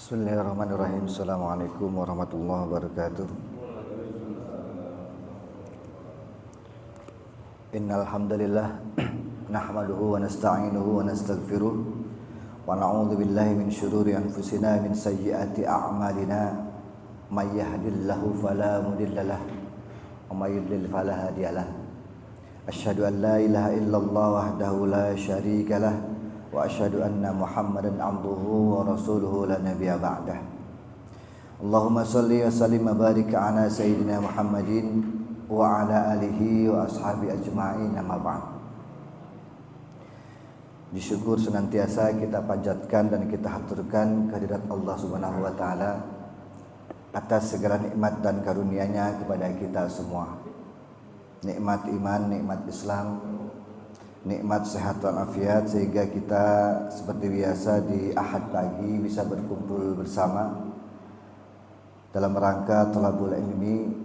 Bismillahirrahmanirrahim. Assalamualaikum warahmatullahi wabarakatuh. Innal hamdalillah nahmaduhu wa nasta'inuhu wa nastaghfiruh wa na'udzu billahi min syururi anfusina min sayyiati a'malina may yahdihillahu fala mudhillalah wa may yudlil fala hadiyalah. Asyhadu an la ilaha illallah wahdahu la syarikalah wa asyhadu anna Muhammadan abduhu wa rasuluhu la nabiyya ba'dah. Allahumma shalli wa sallim wa barik ala sayyidina Muhammadin wa ala alihi wa ashabi ajma'in, amma ba'd. Disyukur senantiasa kita panjatkan dan kita haturkan kehadirat Allah Subhanahu wa taala atas segala nikmat dan karunia-Nya kepada kita semua. Nikmat iman, nikmat Islam, nikmat sehat walafiat, sehingga kita seperti biasa di Ahad pagi bisa berkumpul bersama dalam rangka thalabul ilmi,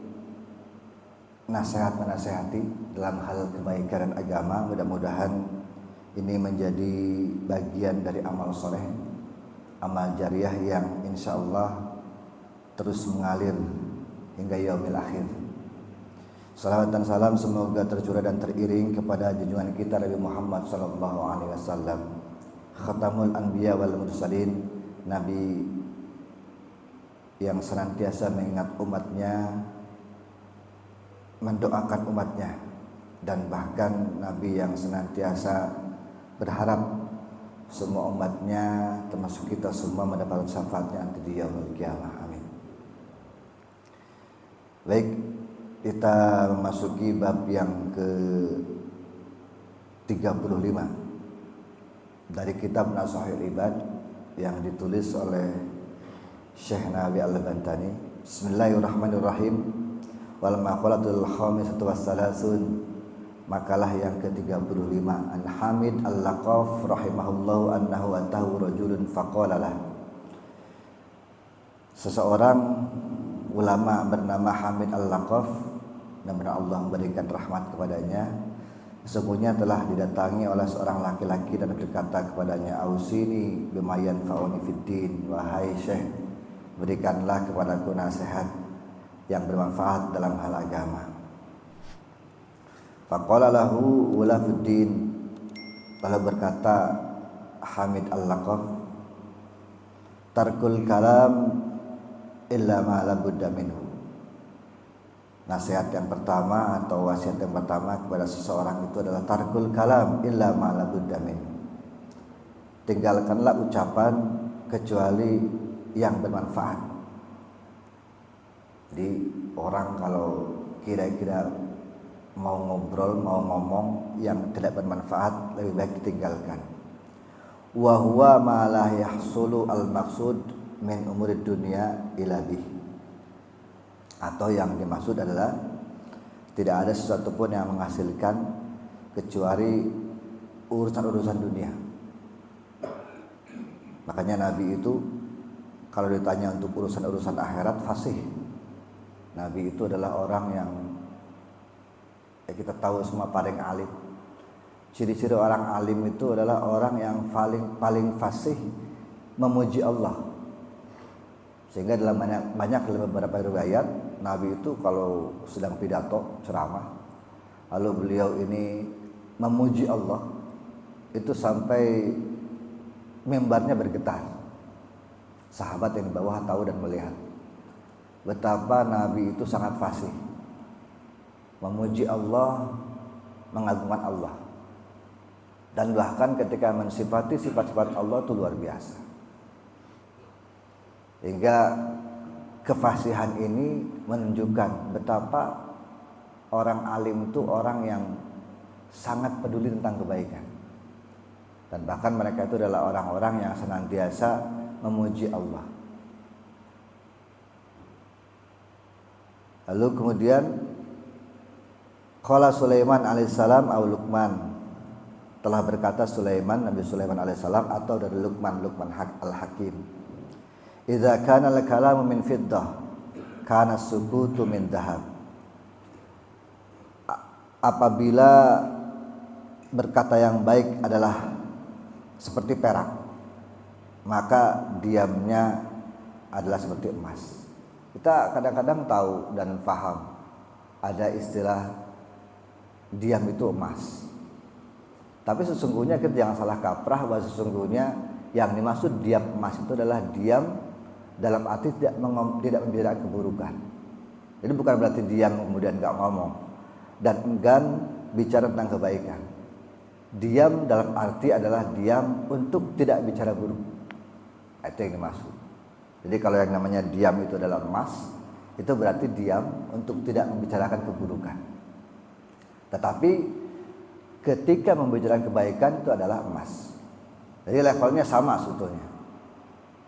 nasihat menasehati dalam hal kebaikan dan agama. Mudah-mudahan ini menjadi bagian dari amal soleh, amal jariah yang insya Allah terus mengalir hingga yaumil akhir. Salawat dan salam semoga tercurah dan teriring kepada junjungan kita Nabi Muhammad sallallahu alaihi wasallam, khatamul anbiya wal mursalin, nabi yang senantiasa mengingat umatnya, mendoakan umatnya, dan bahkan nabi yang senantiasa berharap semua umatnya termasuk kita semua mendapatkan syafaatnya nanti di yaumul qiyamah. Amin. Baik, kita memasuki bab yang ke-35 dari kitab Nashahul Ibad yang ditulis oleh Syekh Nawawi Al-Bantani. Bismillahirrahmanirrahim. Wal maqalatul khamisatu wassalasun, makalah yang ke-35. An Hamid Al-Laqaf rahimahullahu annahu atahu rajulun faqala lah. Seseorang ulama bernama Hamid Al-Laqaf, namun Allah memberikan rahmat kepadanya, sesungguhnya telah didatangi oleh seorang laki-laki dan berkata kepadanya, ausini bima yanfa'uni fiddin, wahai Syekh, berikanlah kepadaku nasihat yang bermanfaat dalam hal agama. Faqala lahu wala fiddin, lalu berkata Hamid Al-Laqaf, tarkul kalam illa ma la budda minhu. Nasihat yang pertama atau wasiat yang pertama kepada seseorang itu adalah tarkul kalam illa ma la budda minhu. Tinggalkanlah ucapan kecuali yang bermanfaat. Jadi orang kalau kira-kira mau ngobrol, mau ngomong yang tidak bermanfaat, lebih baik ditinggalkan. Wa huwa ma la yahsulu al-maqsud min umurid dunya ila bih. Atau yang dimaksud adalah tidak ada sesuatu pun yang menghasilkan kecuali urusan-urusan dunia. Makanya Nabi itu kalau ditanya untuk urusan-urusan akhirat fasih. Nabi itu adalah orang yang kita tahu semua paling alim. Ciri-ciri orang alim itu adalah orang yang paling fasih memuji Allah. Sehingga dalam banyak beberapa riwayat Nabi itu kalau sedang pidato ceramah, lalu beliau ini memuji Allah, itu sampai mimbarnya bergetar. Sahabat yang di bawah tahu dan melihat betapa Nabi itu sangat fasih memuji Allah, mengagungkan Allah, dan bahkan ketika mensifati sifat-sifat Allah itu luar biasa. Hingga kefasihan ini menunjukkan betapa orang alim itu orang yang sangat peduli tentang kebaikan. Dan bahkan mereka itu adalah orang-orang yang senantiasa memuji Allah. Lalu kemudian qala Sulaiman alaihissalam au Luqman, telah berkata Sulaiman, Nabi Sulaiman alaihissalam atau dari Luqman al-Hakim, idza kana al-kalamu min fiddah kana sukutu min dhahab. Apabila berkata yang baik adalah seperti perak, maka diamnya adalah seperti emas. Kita kadang-kadang tahu dan paham ada istilah diam itu emas. Tapi sesungguhnya kita jangan salah kaprah bahwa sesungguhnya yang dimaksud diam emas itu adalah diam dalam arti tidak membicarakan keburukan. Jadi bukan berarti diam kemudian nggak ngomong dan enggan bicara tentang kebaikan. Diam dalam arti adalah diam untuk tidak bicara buruk. Itu yang dimaksud. Jadi kalau yang namanya diam itu adalah emas, itu berarti diam untuk tidak membicarakan keburukan. Tetapi ketika membicarakan kebaikan itu adalah emas. Jadi levelnya sama sebetulnya.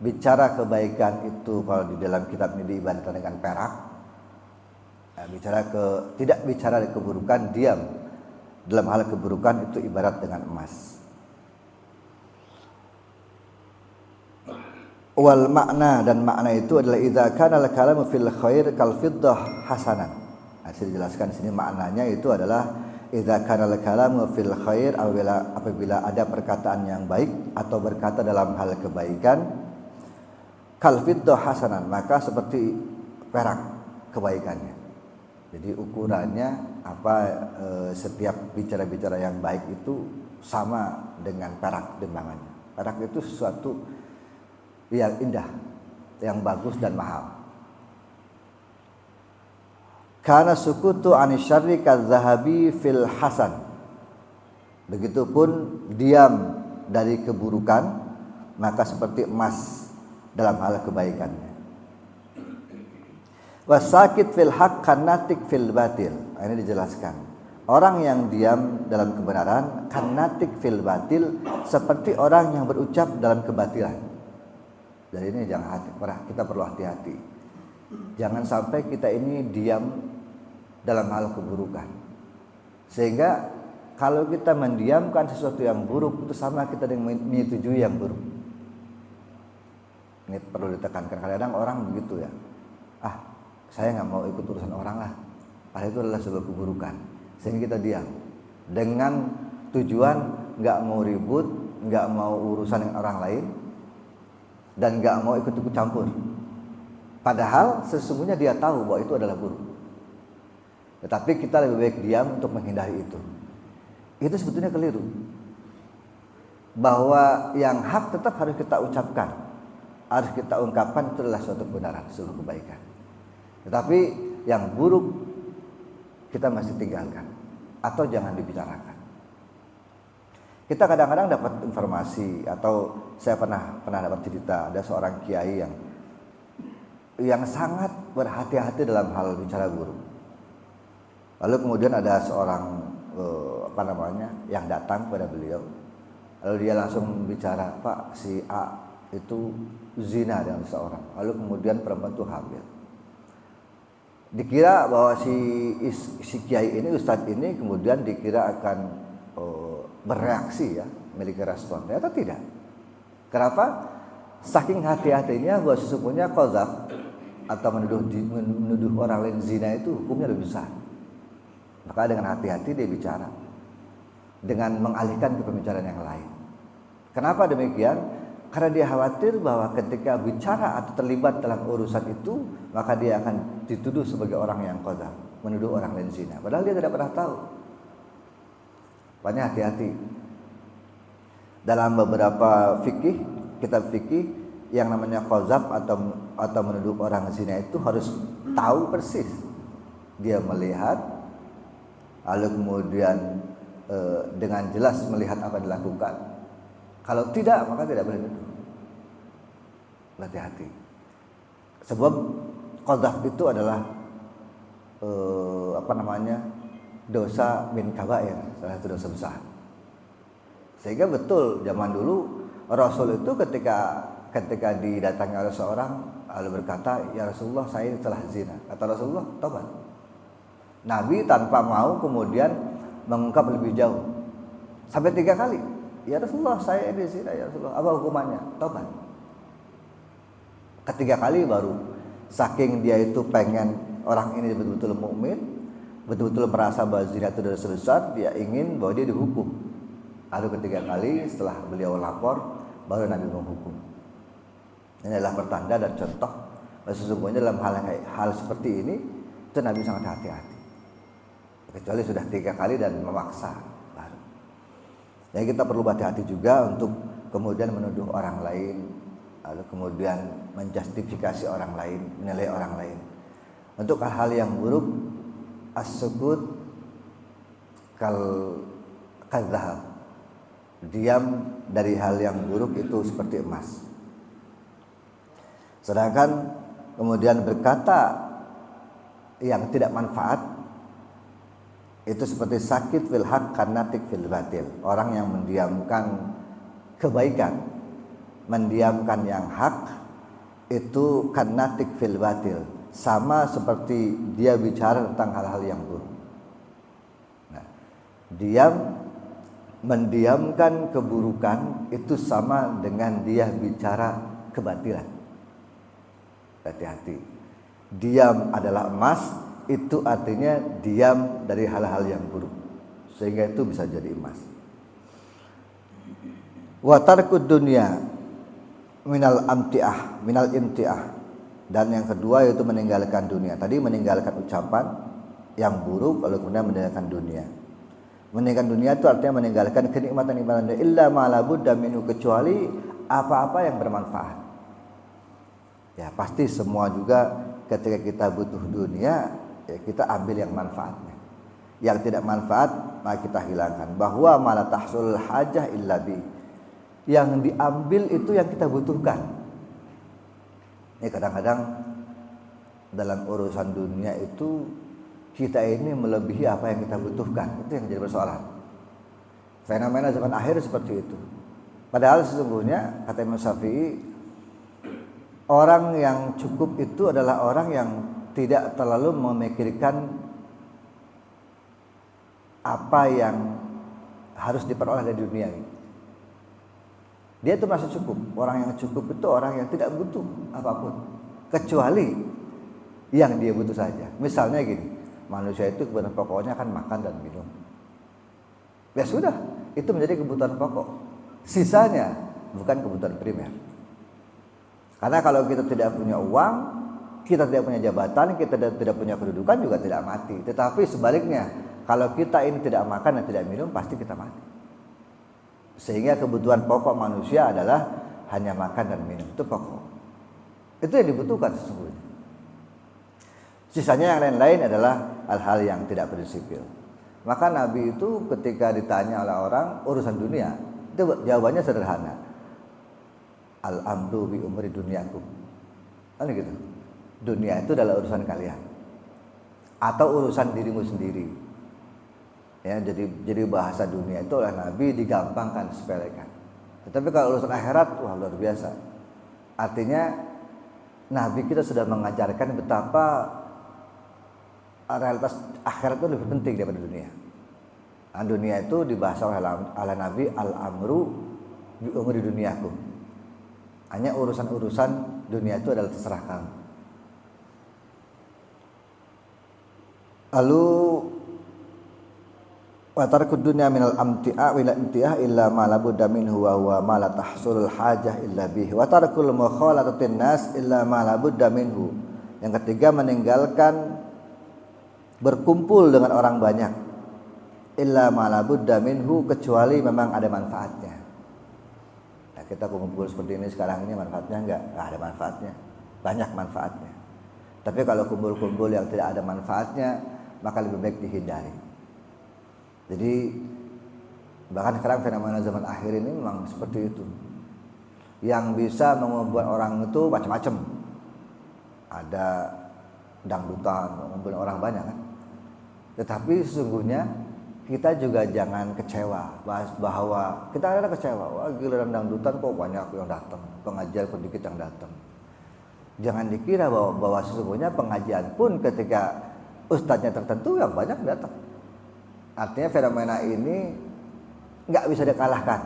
Bicara kebaikan itu kalau di dalam kitab ini diibaratkan dengan perak. Tidak bicara keburukan, diam dalam hal keburukan itu ibarat dengan emas. Wal makna, dan makna itu adalah idza kana al-kalamu fil khair kal fiddah hasanan. Saya jelaskan di sini maknanya itu adalah idza kana al-kalamu fil khair, apabila ada perkataan yang baik atau berkata dalam hal kebaikan, kal fiddah hasanan, maka seperti perak kebaikannya. Jadi ukurannya setiap bicara-bicara yang baik itu sama dengan perak timbangannya. Perak itu sesuatu yang indah, yang bagus dan mahal. Kana sukutu anisyarri kadzahabi fil hasan. Begitupun diam dari keburukan maka seperti emas dalam hal kebaikannya. Wasakit fil haq kanatik fil batil. Ini dijelaskan. Orang yang diam dalam kebenaran kanatik fil batil, seperti orang yang berucap dalam kebatilan. Jadi ini kita perlu hati-hati. Jangan sampai kita ini diam dalam hal keburukan. Sehingga kalau kita mendiamkan sesuatu yang buruk itu sama kita dengan menyetujui yang buruk. Ini perlu ditekankan. Kadang-kadang orang begitu ya. Saya nggak mau ikut urusan orang lah. Padahal itu adalah sebuah keburukan. Sehingga kita diam. Dengan tujuan nggak mau ribut, nggak mau urusan dengan orang lain, dan nggak mau ikut-ikut campur. Padahal sesungguhnya dia tahu bahwa itu adalah buruk. Tetapi kita lebih baik diam untuk menghindari itu. Itu sebetulnya keliru. Bahwa yang hak tetap harus kita ucapkan, harus kita ungkapkan, itu adalah suatu kebenaran, suatu kebaikan. Tetapi yang buruk kita masih tinggalkan atau jangan dibicarakan. Kita kadang-kadang dapat informasi, atau saya pernah dapat cerita ada seorang kiai yang sangat berhati-hati dalam hal bicara buruk. Lalu kemudian ada seorang yang datang kepada beliau. Lalu dia langsung bicara, "Pak, si A itu zina dengan seseorang." Lalu kemudian perempuan itu hamil. Dikira bahwa si kiai ini, ustadz ini kemudian dikira akan bereaksi ya, memiliki respon. Ternyata tidak. Kenapa? Saking hati-hatinya bahwa sesungguhnya qadzaf atau menuduh orang lain zina itu hukumnya lebih besar. Maka dengan hati-hati dia bicara, dengan mengalihkan ke pembicaraan yang lain. Kenapa demikian? Karena dia khawatir bahwa ketika bicara atau terlibat dalam urusan itu, maka dia akan dituduh sebagai orang yang qadzaf, menuduh orang lain zina. Padahal dia tidak pernah tahu. Makanya hati-hati. Dalam beberapa kitab fikih yang namanya qadzaf atau menuduh orang zina itu harus tahu persis. Dia melihat, lalu kemudian dengan jelas melihat apa yang dilakukan. Kalau tidak, maka tidak boleh dituduh. Hati-hati. Sebab qadzaf itu adalah dosa min kabair, salah satu dosa besar. Sehingga betul zaman dulu Rasul itu ketika didatangi oleh seorang lalu berkata, "Ya Rasulullah, saya ini telah zina." Kata Rasulullah, "Tobat." Nabi tanpa mau kemudian mengungkap lebih jauh. Sampai 3 kali. "Ya Rasulullah, saya ini zina, ya Rasulullah. Apa hukumannya?" "Tobat." Ketiga kali baru, saking dia itu pengen orang ini betul-betul mukmin, betul-betul merasa bahwa zina itu dosa besar, dia ingin bahwa dia dihukum. Lalu ketiga kali setelah beliau lapor, baru Nabi menghukum. Ini adalah pertanda dan contoh bahwa sesungguhnya dalam hal seperti ini itu Nabi sangat hati-hati. Kecuali sudah 3 kali dan memaksa baru. Jadi kita perlu hati-hati juga untuk kemudian menuduh orang lain, lalu kemudian menjustifikasi orang lain, menilai orang lain. Untuk hal-hal yang buruk, as-sukut kal-zahab. Diam dari hal yang buruk itu seperti emas. Sedangkan kemudian berkata yang tidak manfaat itu seperti sakit fil haq kanatik fil batil. Orang yang mendiamkan kebaikan, mendiamkan yang hak itu kanatik fil batil, sama seperti dia bicara tentang hal-hal yang buruk. Nah, mendiamkan keburukan itu sama dengan dia bicara kebatilan. Hati-hati. Diam adalah emas, itu artinya diam dari hal-hal yang buruk, sehingga itu bisa jadi emas. Wa tarkud dunya minal imtiah. Dan yang kedua yaitu meninggalkan dunia. Tadi meninggalkan ucapan yang buruk, lalu kemudian meninggalkan dunia. Meninggalkan dunia itu artinya meninggalkan kenikmatan-kenikmatan illa ma la budda minhu, kecuali apa-apa yang bermanfaat. Ya pasti semua juga ketika kita butuh dunia, ya kita ambil yang manfaatnya. Yang tidak manfaat maka kita hilangkan. Bahwa mala tahsul hajah illa bi, yang diambil itu yang kita butuhkan. Ini kadang-kadang dalam urusan dunia itu kita ini melebihi apa yang kita butuhkan. Itu yang jadi persoalan. Fenomena zaman akhir seperti itu. Padahal sesungguhnya kata Imam Syafi'i, orang yang cukup itu adalah orang yang tidak terlalu memikirkan apa yang harus diperoleh dari dunia ini. Dia itu masih cukup. Orang yang cukup itu orang yang tidak butuh apapun, kecuali yang dia butuh saja. Misalnya gini, manusia itu kebutuhan pokoknya kan makan dan minum. Ya sudah, itu menjadi kebutuhan pokok. Sisanya bukan kebutuhan primer. Karena kalau kita tidak punya uang, kita tidak punya jabatan, kita tidak punya kedudukan juga tidak mati. Tetapi sebaliknya, kalau kita ini tidak makan dan tidak minum, pasti kita mati. Sehingga kebutuhan pokok manusia adalah hanya makan dan minum. Itu pokok. Itu yang dibutuhkan sesungguhnya. Sisanya yang lain-lain adalah hal-hal yang tidak prinsipil. Maka Nabi itu ketika ditanya oleh orang urusan dunia, itu jawabannya sederhana. Al-amru bi umri dunyakum. Kan gitu. Dunia itu adalah urusan kalian atau urusan dirimu sendiri. Ya, jadi bahasa dunia itu oleh Nabi digampangkan, disepelekan. Tetapi kalau urusan akhirat, wah luar biasa. Artinya Nabi kita sudah mengajarkan betapa realitas akhirat itu lebih penting daripada dunia. Nah, dunia itu dibahas oleh Nabi al-amru bi umri dunyakum. Hanya urusan-urusan dunia itu adalah terserah kamu. Lalu wa tarkud dunya minal amti'a wal intihah illa ma la budda minhu wa huwa ma la tahsulul hajah illa bih wa tarkul mukhalatatin nas illa ma la budda minhu. Yang ketiga meninggalkan berkumpul dengan orang banyak illa ma la budda minhu, kecuali memang ada manfaatnya. Nah, kita kumpul seperti ini sekarang ini manfaatnya enggak ada manfaatnya. Banyak manfaatnya. Tapi kalau kumpul-kumpul yang tidak ada manfaatnya, maka lebih baik dihindari. Jadi bahkan sekarang fenomena zaman akhir ini memang seperti itu. Yang bisa membuat orang itu macam-macam. Ada dangdutan, mengumpulkan orang banyak kan. Tetapi sesungguhnya kita juga jangan kecewa bahwa kita ada kecewa. Wah, giliran dangdutan kok banyak yang datang, pengajian kok dikit yang datang. Jangan dikira bahwa sesungguhnya pengajian pun ketika ustadznya tertentu yang banyak datang. Artinya fenomena ini nggak bisa dikalahkan.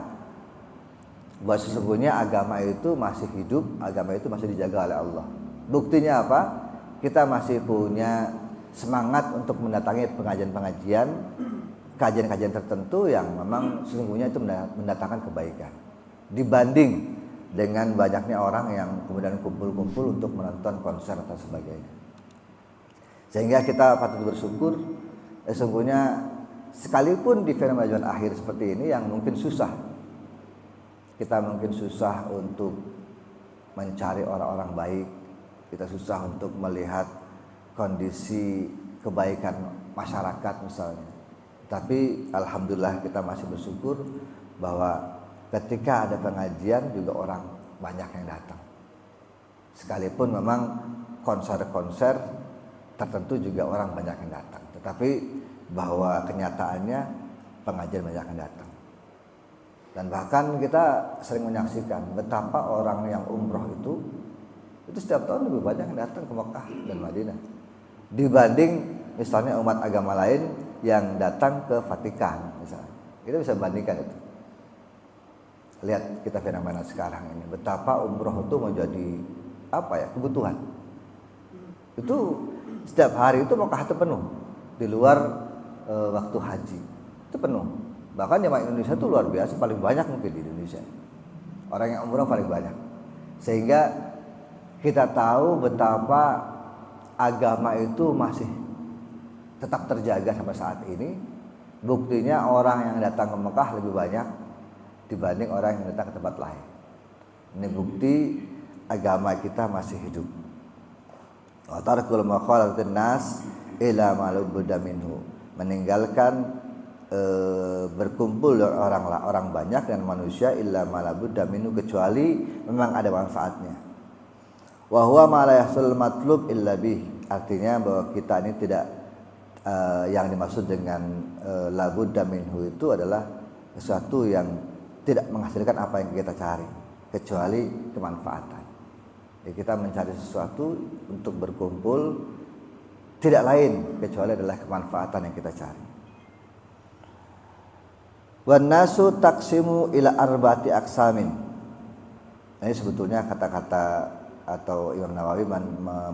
Bahwa sesungguhnya agama itu masih hidup, agama itu masih dijaga oleh Allah. Buktinya apa? Kita masih punya semangat untuk mendatangi pengajian-pengajian, kajian-kajian tertentu yang memang sesungguhnya itu mendatangkan kebaikan. Dibanding dengan banyaknya orang yang kemudian kumpul-kumpul untuk menonton konser atau sebagainya. Sehingga kita patut bersyukur, sesungguhnya sekalipun di fenomena akhir seperti ini yang mungkin susah, kita mungkin susah untuk mencari orang-orang baik, kita susah untuk melihat kondisi kebaikan masyarakat misalnya. Tapi alhamdulillah kita masih bersyukur bahwa ketika ada pengajian juga orang banyak yang datang. Sekalipun memang konser-konser tertentu juga orang banyak yang datang. Tetapi bahwa kenyataannya pengajian banyak yang datang. Dan bahkan kita sering menyaksikan betapa orang yang umroh itu setiap tahun lebih banyak yang datang ke Mekah dan Madinah dibanding misalnya umat agama lain yang datang ke Vatikan misalnya. Kita bisa bandingkan itu. Lihat kita fenomena sekarang ini, betapa umroh itu menjadi kebutuhan. Itu setiap hari itu Mekah itu penuh, di luar waktu haji itu penuh. Bahkan jemaah Indonesia itu luar biasa, paling banyak mungkin di Indonesia. Orang yang umroh paling banyak. Sehingga kita tahu betapa agama itu masih tetap terjaga sampai saat ini. Buktinya orang yang datang ke Mekah lebih banyak dibanding orang yang datang ke tempat lain. Ini bukti agama kita masih hidup. Wa tarkul maqalatin nas ila ma lubda minhu. Meninggalkan berkumpul orang banyak dan manusia illa ma labudda minhu, kecuali memang ada manfaatnya. Wa huwa ma la yahsul matlub illa bih. Artinya bahwa kita ini tidak yang dimaksud dengan labudda minhu itu adalah sesuatu yang tidak menghasilkan apa yang kita cari kecuali kemanfaatan. Jadi kita mencari sesuatu untuk berkumpul tidak lain kecuali adalah kemanfaatan yang kita cari. Wan nasu taqsimu ila arba'ati aqsamin. Ini sebetulnya kata-kata atau Imam Nawawi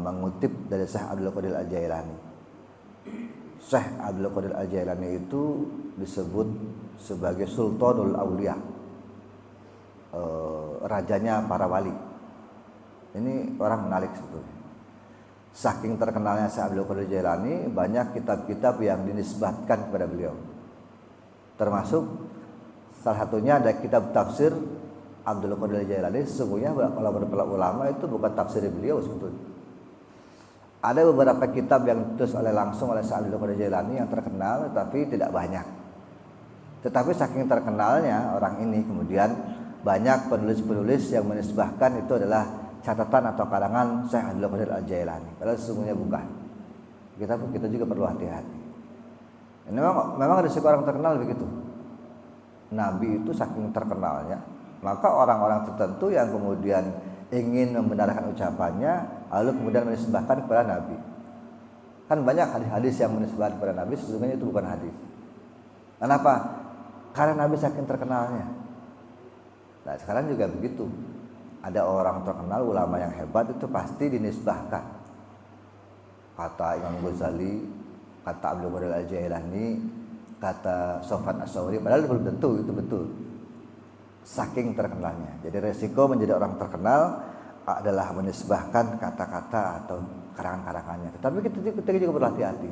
mengutip dari Syekh Abdul Qadir Al-Jailani. Syekh Abdul Qadir Al-Jailani itu disebut sebagai Sultanul Aulia, rajanya para wali. Ini orang menarik sebetulnya. Saking terkenalnya Syekh Abdul Qadir Jailani, banyak kitab-kitab yang dinisbatkan kepada beliau. Termasuk salah satunya ada kitab tafsir Abdul Qadir Jailani. Sesungguhnya kalau para ulama itu bukan tafsir beliau sebetulnya. Ada beberapa kitab yang ditulis langsung oleh Syekh Abdul Qadir Jailani yang terkenal, tapi tidak banyak. Tetapi saking terkenalnya orang ini, kemudian banyak penulis-penulis yang menisbahkan itu adalah catatan atau karangan Syekh Abdul Qadir Al-Jailani. Padahal sesungguhnya bukan. Kita juga perlu hati-hati. Ini memang risiko orang terkenal begitu. Nabi itu saking terkenalnya, maka orang-orang tertentu yang kemudian ingin membenarkan ucapannya, lalu kemudian menisbahkan kepada Nabi. Kan banyak hadis-hadis yang menisbahkan kepada Nabi, sesungguhnya itu bukan hadis. Kenapa? Karena Nabi saking terkenalnya. Nah sekarang juga begitu. Ada orang terkenal, ulama yang hebat itu pasti dinisbahkan. Kata Imam Ghazali, kata Abdul Qadir Al-Jailani, kata Sofyan As-Sauri, padahal belum tentu itu betul. Saking terkenalnya. Jadi resiko menjadi orang terkenal adalah menisbahkan kata-kata atau karangan-karangannya. Tetapi kita juga berhati-hati.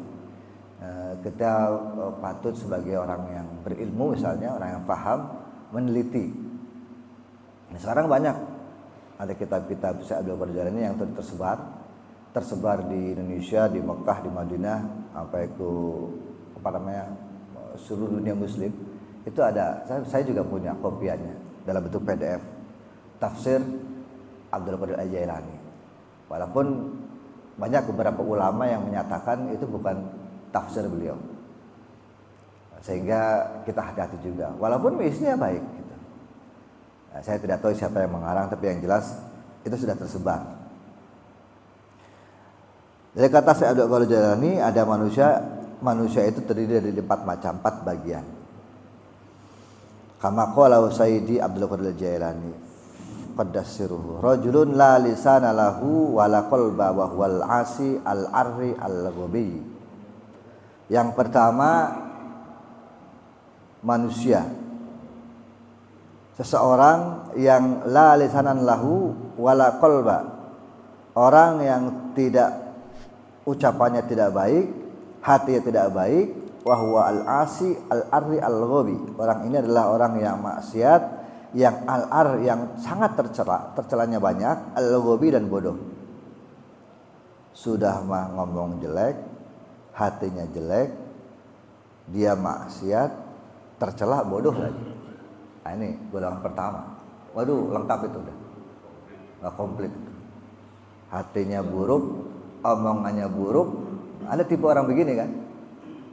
Kita patut sebagai orang yang berilmu misalnya, orang yang paham, meneliti. Nah, sekarang banyak ada kitab-kitab Syekh Abdul Qadir Jailani yang tersebar di Indonesia, di Mekah, di Madinah, sampai ke seluruh dunia Muslim. Itu ada, saya juga punya kopiannya dalam bentuk PDF. Tafsir Abdul Qadir Al-Jailani. Walaupun banyak beberapa ulama yang menyatakan itu bukan tafsir beliau. Sehingga kita hati-hati juga. Walaupun isinya baik gitu. Nah, saya tidak tahu siapa yang mengarang, tapi yang jelas itu sudah tersebar. Dari kata Syekh Abdul Qadir Jailani, ada manusia itu terdiri dari 4 bagian. Kama qala Sayyidi Abdul Qadir Jailani qaddasiruhu rajulun la lisana lahu wa la qalba wa huwal asi al-arri al-ghabi. Yang pertama, manusia seseorang yang la lisanan lahu wala qalba, orang yang tidak ucapannya tidak baik, hatinya tidak baik, wa huwa al-asi al-arri al-ghabi. Orang ini adalah orang yang maksiat, yang al-ar, yang sangat tercelanya banyak, al-ghabi dan bodoh. Sudah mah ngomong jelek, hatinya jelek, dia maksiat, tercela, bodoh lagi. Nah, ini golongan pertama. Waduh, lengkap itu udah. Nggak komplit. Hatinya buruk, omongannya buruk. Ada tipe orang begini kan?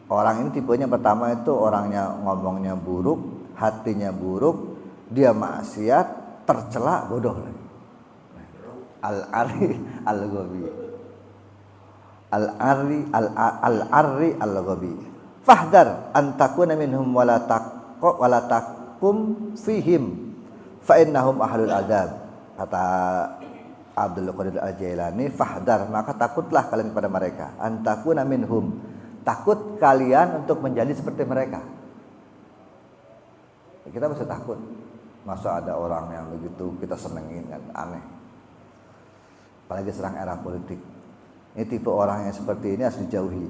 Orang ini tipenya pertama itu orangnya ngomongnya buruk, hatinya buruk, dia maksiat, tercela, bodoh lagi. Al-ari al-ghabi. Al-ari al-arri al-ghabi. Fahdar an takuna minhum wala takum fihim fa innahum ahlul adab. Kata Abdul Qadir Al-Jailani, fahdar, maka takutlah kalian kepada mereka, antakuna minhum, takut kalian untuk menjadi seperti mereka. Kita mesti takut. Masa ada orang yang begitu kita senengin kan, aneh. Apalagi serang era politik. Ini tipe orang yang seperti ini harus dijauhi.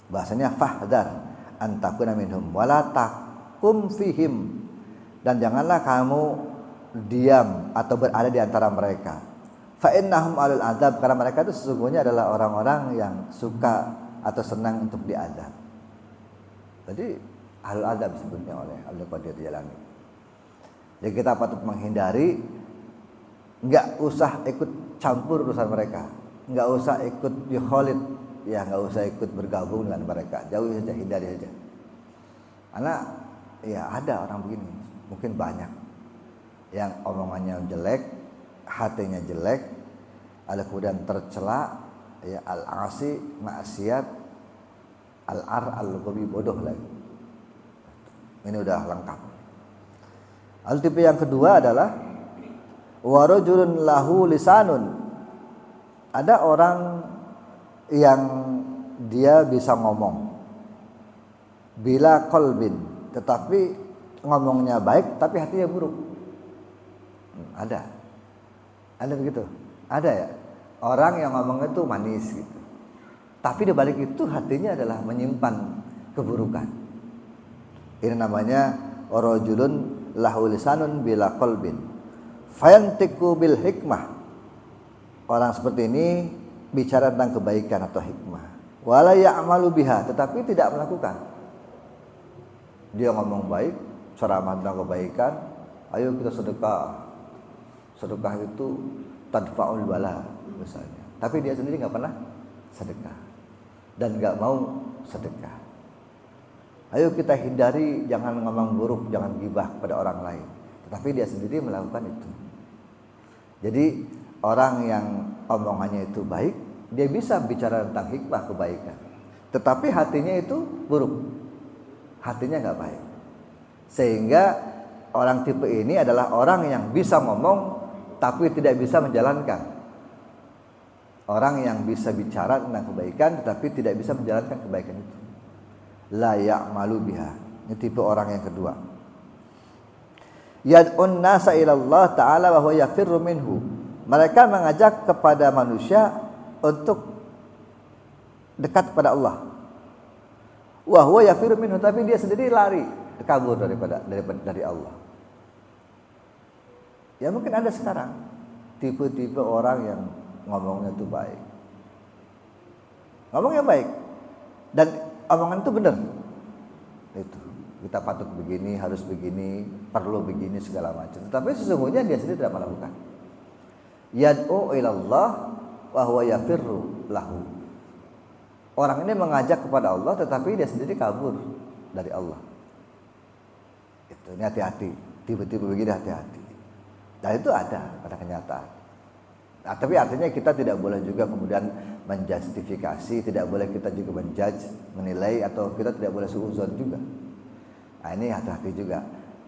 Bahasanya fahdar, antakuna minhum wala takum fihim, dan janganlah kamu diam atau berada di antara mereka. Fa innahum alul adab, karena mereka itu sesungguhnya adalah orang-orang yang suka atau senang untuk diadab. Jadi alul adab disebutnya oleh Abdul Qadir Jailani. Jadi kita patut menghindari, nggak usah ikut campur urusan mereka, nggak usah ikut yukholid, ya nggak usah ikut bergabung dengan mereka, jauh saja, hindari saja. Karena ya ada orang begini, mungkin banyak yang omongannya jelek, hatinya jelek, ada kemudian tercela, ya al-asi, maksiat, al-ar, al-ghabi, bodoh lagi. Ini udah lengkap. Lalu tipe yang kedua adalah warajulun lahu lisanun. Ada orang yang dia bisa ngomong bila qalbin, tetapi ngomongnya baik tapi hatinya buruk. Ada begitu? Ada ya? Orang yang ngomongnya itu manis gitu, tapi di balik itu hatinya adalah menyimpan keburukan. Ini namanya rajulun lahu lisanun bila qalbin fayantiqu bil hikmah. Orang seperti ini bicara tentang kebaikan atau hikmah, wala ya'malu biha, tetapi tidak melakukan. Dia ngomong baik, ceramah tentang kebaikan, ayo kita sedekah. Sedekah itu tadfa'ul bala misalnya. Tapi dia sendiri nggak pernah sedekah dan nggak mau sedekah. Ayo kita hindari, jangan ngomong buruk, jangan gibah pada orang lain. Tetapi dia sendiri melakukan itu. Jadi orang yang omongannya itu baik, dia bisa bicara tentang hikmah kebaikan. Tetapi hatinya itu buruk, hatinya nggak baik. Sehingga orang tipe ini adalah orang yang bisa ngomong tapi tidak bisa menjalankan. Orang yang bisa bicara tentang kebaikan tetapi tidak bisa menjalankan kebaikan itu. La ya'malu biha. Ini tipe orang yang kedua. Yad'un nasa ila Allah ta'ala wa huwa yafirru minhu. Mereka mengajak kepada manusia untuk dekat kepada Allah. Wa huwa yafirru minhu, tapi dia sendiri lari, kabur dari Allah. Ya mungkin ada sekarang tipe-tipe orang yang ngomongnya itu baik. Ngomongnya baik dan omongan itu benar. Itu kita patut begini, harus begini, perlu begini segala macam. Tapi sesungguhnya dia sendiri tidak melakukan. Yad'u ilallah wa huwa yafirru lahu. Orang ini mengajak kepada Allah tetapi dia sendiri kabur dari Allah. Itu, ini hati-hati. Tipe-tipe begini hati-hati. Dan itu ada pada kenyataan. Nah, tapi artinya kita tidak boleh juga kemudian menjustifikasi, tidak boleh kita juga menjudge, menilai, atau kita tidak boleh suudzon juga. Nah, ini hati-hati juga.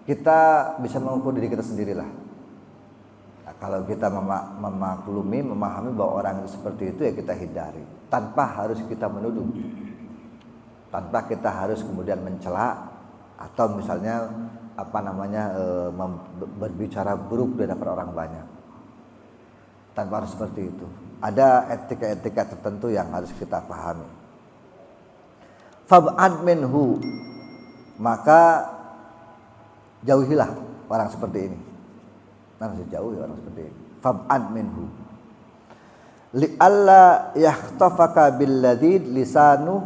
Kita bisa mengukur diri kita sendirilah. Nah, kalau kita memaklumi, memahami bahwa orang seperti itu, ya kita hindari. Tanpa harus kita menuduh. Tanpa kita harus kemudian mencela, atau misalnya berbicara buruk di hadapan orang banyak. Tanpa harus seperti itu. Ada etika-etika tertentu yang harus kita pahami. Fab'ad minhu, maka jauhilah orang seperti ini. Harus jauhi orang seperti ini. Fab'ad minhu. Li'alla yahtafaka billadhi lisanu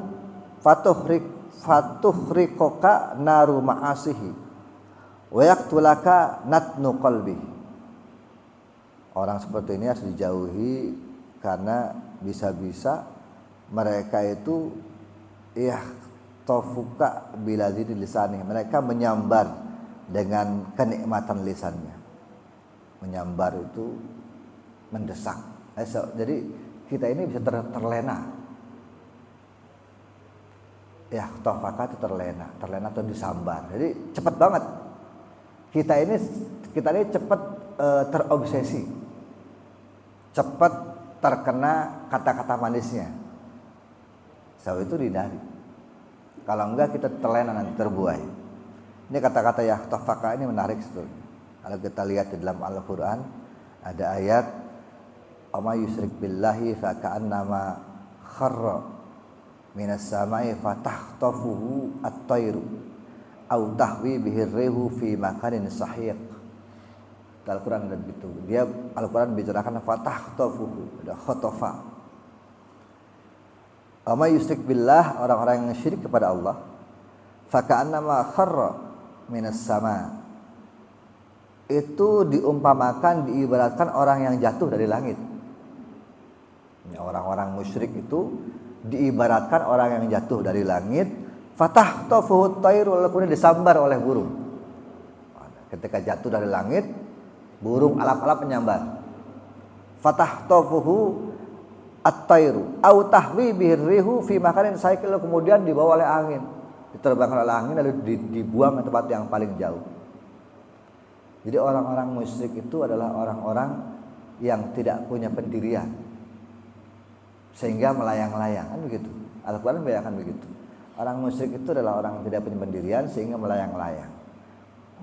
fatuhriqaka naru ma'asihi wa yaqtulaka natnu qalbi. Orang seperti ini harus dijauhi karena bisa-bisa mereka itu yahtafuka billadhi lisani, mereka menyambar dengan kenikmatan lisannya. Menyambar itu mendesak. Jadi kita ini bisa terlena. Ya, tofaka itu terlena atau disambar. Jadi cepat banget. Kita ini cepat terobsesi. Cepat terkena kata-kata manisnya. Sebab itu dihindari. Kalau enggak kita terlena nanti terbuai. Ini kata-kata ya tofaka ini menarik sebetulnya. Kalau kita lihat di dalam Al-Qur'an ada ayat Ama yusrik billahi fa ka'annama kharra minas samai fatahtafuhu at-tayru aw tahwi bihi ar-rihu fi makanin sahiq. Al-Qur'an ada begitu. Dia Al-Qur'an bicarakan fatahtafuhu, ada khatafa. Ama yusrik billah, orang-orang yang syirik kepada Allah, fa ka'annama kharra minas sama. Itu diumpamakan, diibaratkan orang yang jatuh dari langit. Orang-orang musyrik itu diibaratkan orang yang jatuh dari langit, fatahtafuhu at-tayru, kemudian disambar oleh burung. Ketika jatuh dari langit, burung alap-alap menyambar. Fatahtafuhu at-tayru aw tahwi bihi ar-rihu fi makanin sahiq, kemudian dibawa oleh angin, diterbangkan oleh angin lalu dibuang ke tempat yang paling jauh. Jadi orang-orang musyrik itu adalah orang-orang yang tidak punya pendirian, sehingga melayang-layang, kan begitu. Al-Qur'an membayangkan begitu. Orang musyrik itu adalah orang yang tidak punya pendirian sehingga melayang-layang.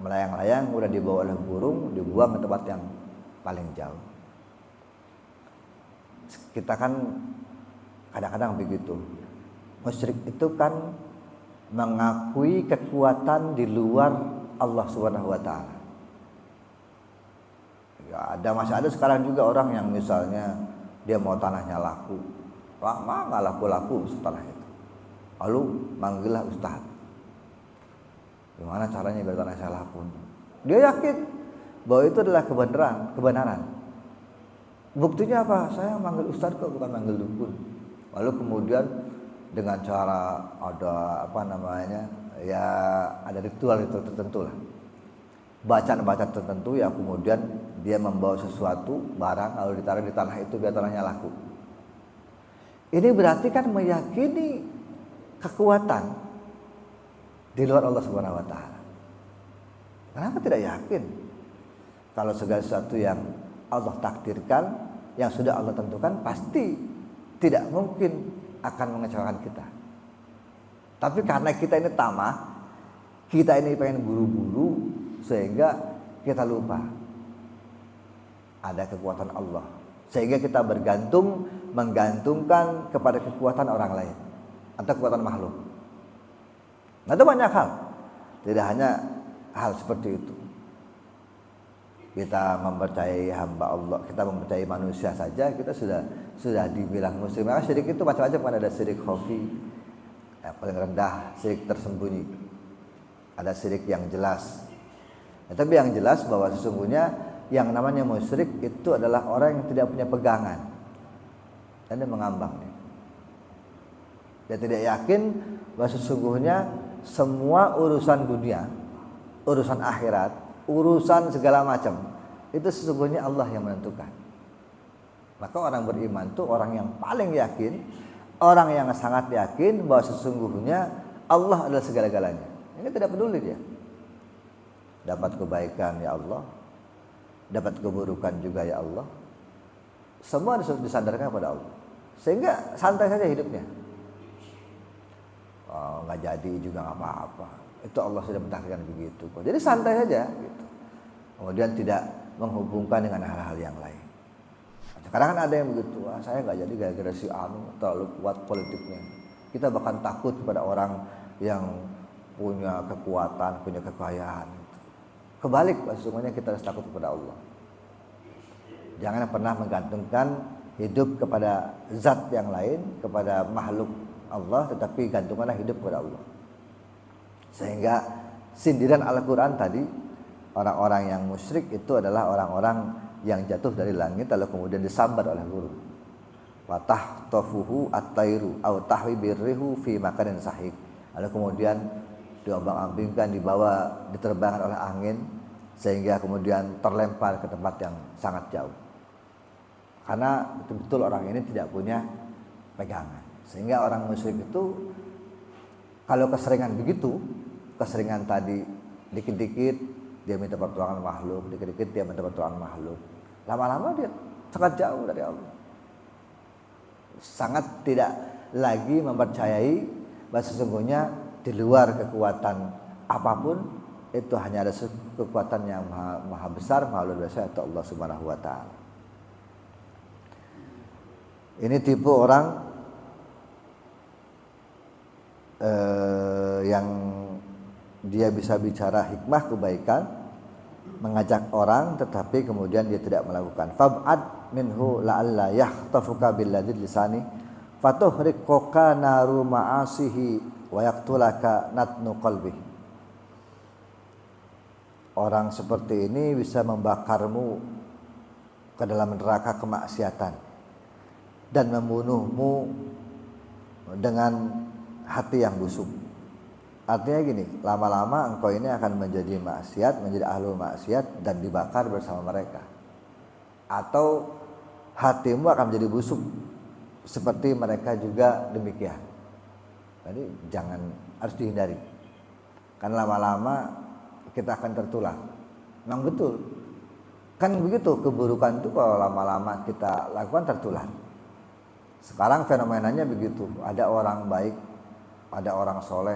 Melayang-layang udah dibawa oleh burung, dibuang ke tempat yang paling jauh. Kita kan kadang-kadang begitu. Musyrik itu kan mengakui kekuatan di luar Allah Subhanahu wa taala. Ya, masih ada sekarang juga orang yang misalnya dia mau tanahnya laku, lama nggak laku-laku setelah itu, lalu manggillah ustaz, gimana caranya biar tanah saya laku? Dia yakin bahwa itu adalah kebenaran. Buktinya apa? Saya manggil ustaz kok, bukan manggil dukun. Lalu kemudian dengan cara ada ya ada ritual tertentu lah, bacaan tertentu ya, kemudian dia membawa sesuatu barang lalu ditaruh di tanah itu biar tanahnya laku. Ini berarti kan meyakini kekuatan di luar Allah Subhanahu wa taala. Kenapa tidak yakin? Kalau segala sesuatu yang Allah takdirkan, yang sudah Allah tentukan, pasti tidak mungkin akan mengecewakan kita. Tapi karena kita ini tamah, kita ini pengen buru-buru, sehingga kita lupa ada kekuatan Allah, sehingga kita menggantungkan kepada kekuatan orang lain atau kekuatan makhluk. Nah, itu banyak hal, tidak hanya hal seperti itu. Kita mempercayai hamba Allah, kita mempercayai manusia saja, kita sudah dibilang muslim. Maka syirik itu macam-macam, ada syirik khafi, yang paling rendah, syirik tersembunyi, ada syirik yang jelas. Nah, tapi yang jelas bahwa sesungguhnya yang namanya musyrik itu adalah orang yang tidak punya pegangan dan dia mengambang. Dia tidak yakin bahwa sesungguhnya semua urusan dunia, urusan akhirat, urusan segala macam itu sesungguhnya Allah yang menentukan. Maka orang beriman itu orang yang paling yakin, orang yang sangat yakin bahwa sesungguhnya Allah adalah segala-galanya. Ini tidak peduli dia dapat kebaikan ya Allah, dapat keburukan juga ya Allah, semua disandarkan kepada Allah, sehingga santai saja hidupnya. Nggak jadi juga nggak apa-apa. Itu Allah sudah mentakdirkan begitu kok. Jadi santai saja gitu. Kemudian tidak menghubungkan dengan hal-hal yang lain. Sekarang kan ada yang begitu, saya nggak jadi gara-gara si anu terlalu kuat politiknya. Kita bahkan takut pada orang yang punya kekuatan, punya kekayaan. Kebalik, sesungguhnya kita harus takut kepada Allah. Jangan pernah menggantungkan hidup kepada zat yang lain, kepada makhluk Allah, tetapi gantungkanlah hidup kepada Allah. Sehingga sindiran Al-Quran tadi, orang-orang yang musyrik itu adalah orang-orang yang jatuh dari langit lalu kemudian disambar oleh burung. Wa tahtafuhu at-tairu aw tahwi birrihu fi makanin sahih. Lalu kemudian diombang-ambingkan, dibawa, diterbangkan oleh angin sehingga kemudian terlempar ke tempat yang sangat jauh. Karena betul-betul orang ini tidak punya pegangan. Sehingga orang musyrik itu kalau keseringan begitu, keseringan tadi dikit-dikit dia minta pertolongan makhluk, dikit-dikit dia minta pertolongan makhluk. Lama-lama dia sangat jauh dari Allah. Sangat tidak lagi mempercayai bahwa sesungguhnya di luar kekuatan apapun itu hanya ada kekuatan yang maha besar, maha luar biasa, yaitu Allah Subhanahu wa taala. Ini tipe orang yang dia bisa bicara hikmah kebaikan, mengajak orang tetapi kemudian dia tidak melakukan. Fab'ad minhu la'alla yahtafuka billadhi lisani fatuhriquka naru ma'asihi wa yaqtulaka natnu qalbi. Orang seperti ini bisa membakarmu ke dalam neraka kemaksiatan dan membunuhmu dengan hati yang busuk. Artinya gini, lama-lama engkau ini akan menjadi maksiat, menjadi ahlul maksiat dan dibakar bersama mereka. Atau hatimu akan menjadi busuk seperti mereka juga demikian. Jadi jangan, harus dihindari. Karena lama-lama kita akan tertular. Memang betul. Kan begitu, keburukan itu kalau lama-lama kita lakukan tertular. Sekarang fenomenanya begitu, ada orang baik, ada orang soleh,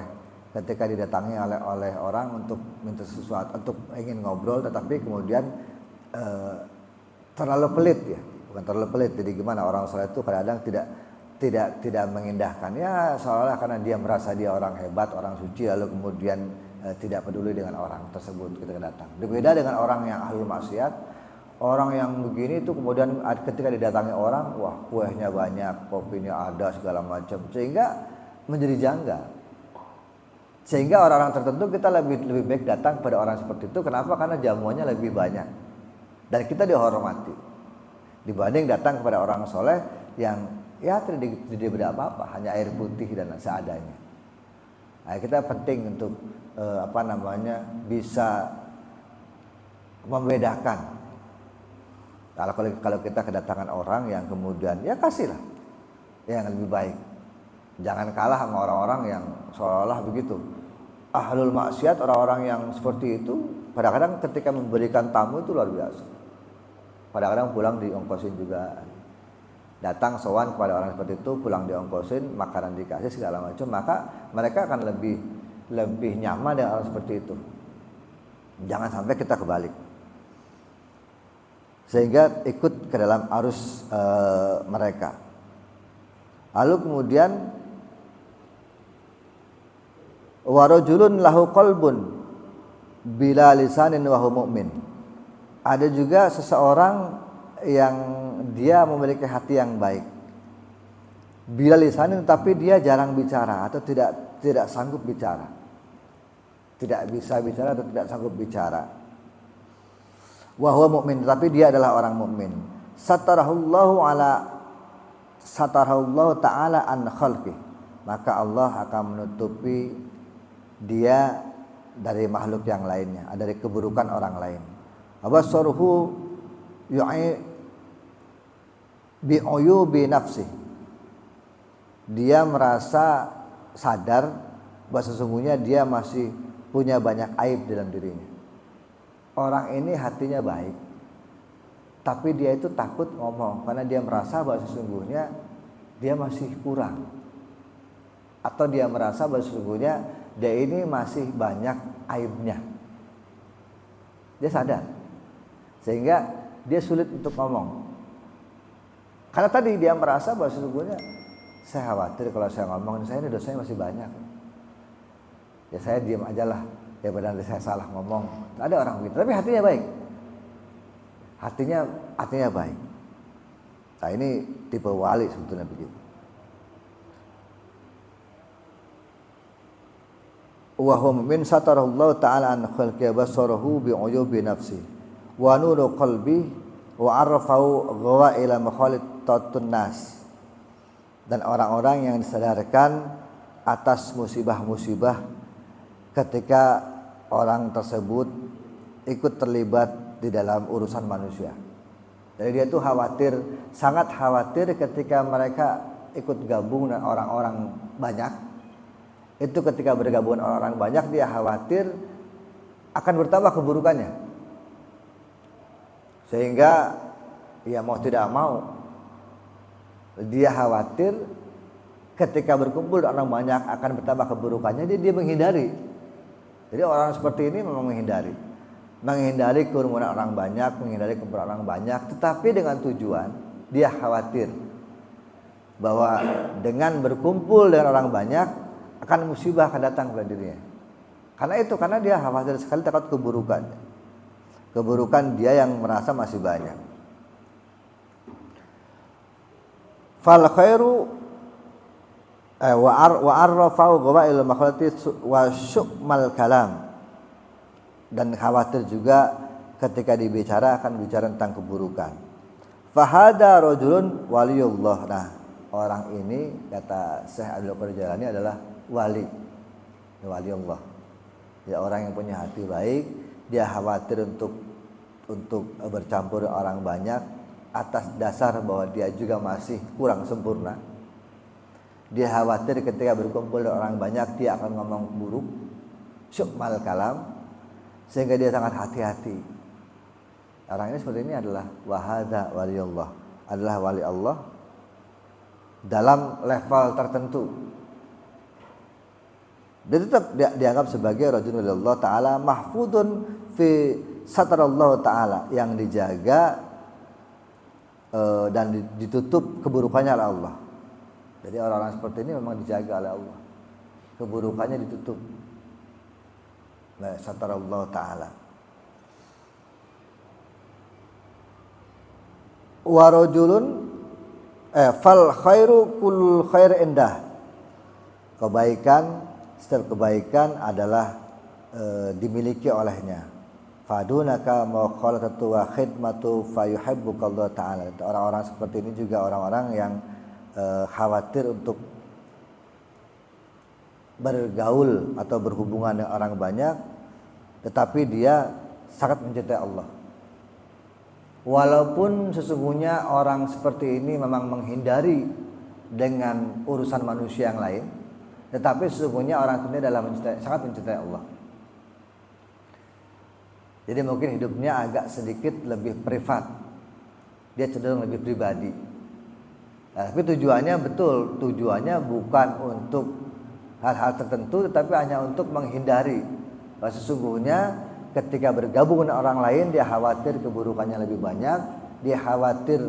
ketika didatangi oleh orang untuk minta sesuatu, untuk ingin ngobrol, tetapi kemudian terlalu pelit ya, bukan terlalu pelit. Jadi gimana, orang soleh itu kadang-kadang tidak mengindahkan ya, seolah-olah karena dia merasa dia orang hebat, orang suci, lalu kemudian tidak peduli dengan orang tersebut ketika datang. Berbeda dengan orang yang ahlul maksiat, orang yang begini itu kemudian ketika didatangi orang, wah kuehnya banyak, kopinya ada, segala macam, sehingga menjadi janggal. Sehingga orang-orang tertentu kita lebih baik datang pada orang seperti itu. Kenapa? Karena jamuannya lebih banyak dan kita dihormati dibanding datang kepada orang soleh yang ya tidak beda apa-apa, hanya air putih dan seadanya. Nah, kita penting untuk bisa membedakan. Kalau kita kedatangan orang yang kemudian ya kasihlah yang lebih baik. Jangan kalah sama orang-orang yang seolah-olah begitu. Ahlul maksiat, orang-orang yang seperti itu, kadang-kadang ketika memberikan tamu itu luar biasa. Kadang-kadang pulang diongkosin juga. Datang sowan kepada orang seperti itu, pulang diongkosin, makanan dikasih segala macam, maka mereka akan lebih nyaman dengan orang seperti itu. Jangan sampai kita kebalik. Sehingga ikut ke dalam arus mereka. Lalu kemudian warajulun lahu qalbun bila lisanin wa huwa mu'min. Ada juga seseorang yang dia memiliki hati yang baik. Bila lisanin, tapi dia jarang bicara atau tidak sanggup bicara. Tidak bisa bicara atau tidak sanggup bicara. Wa huwa mu'min, tapi dia adalah orang mukmin. Satarahullahu ta'ala an khalqih, maka Allah akan menutupi dia dari makhluk yang lainnya, dari keburukan orang lain. Abassaruhu yu'i bi uyubi nafsi, dia merasa sadar bahwa sesungguhnya dia masih punya banyak aib dalam dirinya. Orang ini hatinya baik, tapi dia itu takut ngomong karena dia merasa bahwa sesungguhnya dia masih kurang. atau dia merasa bahwa sesungguhnya dia ini masih banyak aibnya. Dia sadar, sehingga dia sulit untuk ngomong. Karena tadi dia merasa bahwa sesungguhnya saya khawatir kalau saya ngomong, saya ini dosanya masih banyak. Ya saya diam aja lah, daripada nanti saya salah ngomong. Ada orang begitu, tapi hatinya baik. Hatinya baik. Nah ini tipe wali sebetulnya begitu. Wa huwa min satarallahu ta'ala an khalqi basarahu bi uyubi nafsi wa nuru qalbi wa arrafahu ghawaila makhalitatun nas. Dan orang-orang yang disadarkan atas musibah-musibah ketika orang tersebut ikut terlibat di dalam urusan manusia. Jadi dia tuh khawatir, sangat khawatir ketika mereka ikut gabung dengan orang-orang banyak. Itu ketika bergabung orang-orang banyak, dia khawatir akan bertambah keburukannya. Sehingga ya mau tidak mau, dia khawatir ketika berkumpul orang banyak akan bertambah keburukannya, dia menghindari. Jadi orang seperti ini memang menghindari kerumunan orang banyak, menghindari kumpulan orang banyak, tetapi dengan tujuan dia khawatir bahwa dengan berkumpul dengan orang banyak akan musibah akan datang kepada dirinya. Karena dia khawatir sekali takut keburukan dia yang merasa masih banyak. Fal khairu wa arrafau ghawail makhlati wa syukmal kalam. Dan khawatir juga ketika dibicara akan bicara tentang keburukan. Fahada rajulun waliyullah. Nah, orang ini kata Syekh Abdul Qadir Jailani adalah wali Allah. Dia orang yang punya hati baik, dia khawatir untuk bercampur orang banyak atas dasar bahwa dia juga masih kurang sempurna. Dia khawatir ketika berkumpul dengan orang banyak dia akan ngomong buruk, syukmal kalam, sehingga dia sangat hati-hati. Orang ini seperti ini adalah wahada waliyullah, adalah wali Allah dalam level tertentu. Dia tetap dianggap sebagai rajulullah ta'ala mahfudun fi satarallahu ta'ala, yang dijaga dan ditutup keburukannya oleh Allah. Jadi orang-orang seperti ini memang dijaga oleh Allah, keburukannya ditutup. Satarallahu ta'ala. Wa rajulun fal khairu kullul khair indah. Kebaikan, setiap kebaikan adalah dimiliki olehnya. Fadunaka maqalatatu wa khidmatu fayuhibbukallahu ta'ala. Orang-orang seperti ini juga orang-orang yang khawatir untuk bergaul atau berhubungan dengan orang banyak, tetapi dia sangat mencintai Allah. Walaupun sesungguhnya orang seperti ini memang menghindari dengan urusan manusia yang lain, tetapi sesungguhnya orang ini adalah sangat mencintai Allah. Jadi mungkin hidupnya agak sedikit lebih privat, dia cenderung lebih pribadi. Nah, tapi tujuannya betul, tujuannya bukan untuk hal-hal tertentu, tetapi hanya untuk menghindari bahwa sesungguhnya ketika bergabung dengan orang lain dia khawatir keburukannya lebih banyak, dia khawatir